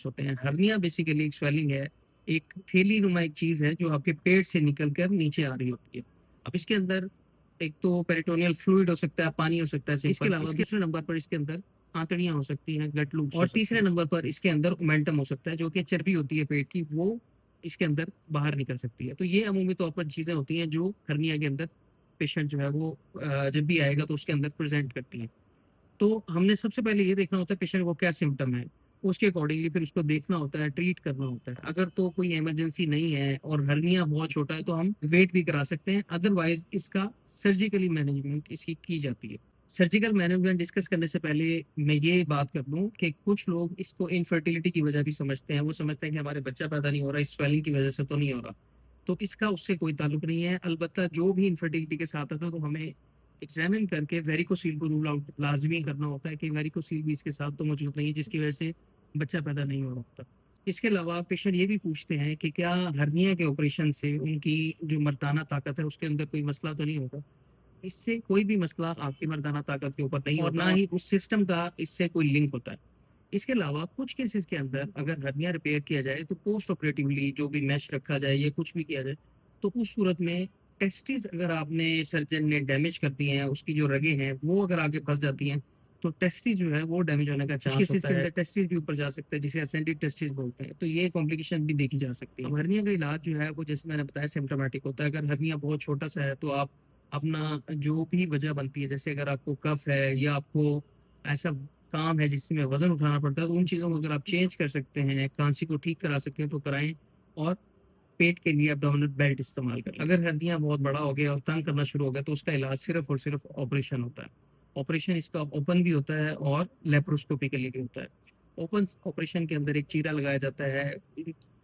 होते हैं। Hernia basically एक स्वेलिंग है, एक थैली नुमा एक चीज है जो आपके पेट से निकल कर नीचे आ रही होती है। अब इसके अंदर एक तो पेरिटोनियल फ्लूइड हो सकता है, पानी हो सकता है सिंपल। इसके अलावा दूसरे नंबर पर इसके अंदर आंतड़ियां हो सकती हैं, गट लूप्स और तीसरे नंबर पर इसके अंदर ओमेंटम हो सकता है, जो कि चर्बी होती है पेट की, वो इसके अंदर बाहर निकल सकती है। तो ये अमूमी तौर पर चीजें होती हैं जो हर्निया के अंदर पेशेंट जो है वो जब भी आएगा तो उसके अंदर प्रेजेंट करती हैं। तो हमने सबसे पहले ये देखना होता है पेशेंट को क्या सिम्टम है, उसके अकॉर्डिंगली फिर उसको देखना होता है, ट्रीट करना होता है। अगर तो कोई इमरजेंसी नहीं है और हर्निया बहुत छोटा है तो हम वेट भी करा सकते हैं, अदरवाइज इसका सर्जिकली मैनेजमेंट इसकी की जाती है। सर्जिकल मैनेजमेंट डिस्कस करने से पहले मैं ये बात कर दूं कि कुछ लोग इसको इनफर्टिलिटी की वजह भी समझते हैं। वो समझते हैं कि हमारे बच्चा पैदा नहीं हो रहा, इस स्वेलिंग की वजह से तो नहीं हो रहा। तो इसका उससे कोई ताल्लुक नहीं है। अलबत्ता जो भी इनफर्टिलिटी के साथ आता है तो हमें एग्जामिन करके वेरिकोसील को रूल आउट लाजमी करना होता है कि वेरिकोसील भी इसके साथ तो मौजूद नहीं है, जिसकी वजह से बच्चा पैदा नहीं हो रहा होता। इसके अलावा पेशेंट ये भी पूछते हैं कि क्या हर्निया के ऑपरेशन से उनकी जो मर्दाना ताकत है उसके अंदर कोई मसला तो नहीं होगा। इससे कोई भी मसला आपकी मर्दाना ताकत के ऊपर नहीं और ना ही उस सिस्टम का इससे कोई लिंक होता है। इसके अलावा कुछ केसेस के अंदर अगर हर्निया रिपेयर किया जाए तो पोस्ट ऑपरेटिवली जो भी मैश रखा जाए या कुछ भी किया जाए, तो उस सूरत में टेस्टिस अगर आपने सर्जन ने डैमेज कर दी हैं, उसकी जो रगें हैं वो अगर आगे फंस जाती हैं, तो टेस्टिस जो है वो डैमेज होने का चांस केसेस के अंदर टेस्टिस भी ऊपर जा सकता है, जिसे असेंडिड टेस्टिस बोलते हैं। तो ये कॉम्प्लिकेशन भी देखी जा सकती है। अब हर्निया का इलाज जो है वो जैसे मैंने बताया सिम्टोमेटिक होता है। अगर हर्निया बहुत छोटा सा है तो आप अपना जो भी वजह बनती है, जैसे अगर आपको कफ है या आपको ऐसा काम है जिसमें वजन उठाना पड़ता है, तो उन चीज़ों को अगर आप चेंज कर सकते हैं, खांसी को ठीक करा सकते हैं तो कराएं। और पेट के लिए एब्डोमिनल बेल्ट इस्तेमाल करें। अगर हड्डियां बहुत बड़ा हो गया और तंग करना शुरू हो गया तो उसका इलाज सिर्फ और सिर्फ ऑपरेशन होता है। ऑपरेशन इसका ओपन भी होता है और लेप्रोस्कोपी के लिए भी होता है। ओपन ऑपरेशन के अंदर एक चीरा लगाया जाता है,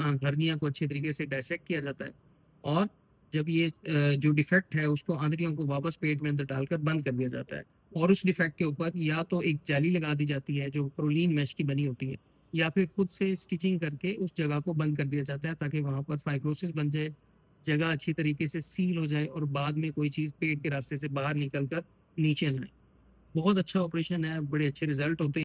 हर्निया को अच्छे तरीके से डायसेक्ट किया जाता है, और जब ये जो डिफेक्ट है उसको आंतड़ियों को वापस पेट में अंदर डालकर बंद कर दिया जाता है। और उस डिफेक्ट के ऊपर या तो एक जाली लगा दी जाती है जो प्रोलीन मैश की बनी होती है, या फिर खुद से स्टिचिंग करके उस जगह को बंद कर दिया जाता है ताकि वहां पर फाइब्रोसिस बन जाए, जगह अच्छी तरीके से सील हो जाए और बाद में कोई चीज पेट के रास्ते से बाहर निकल कर नीचे ना आए। बहुत अच्छा ऑपरेशन है, बड़े अच्छे रिजल्ट होते हैं।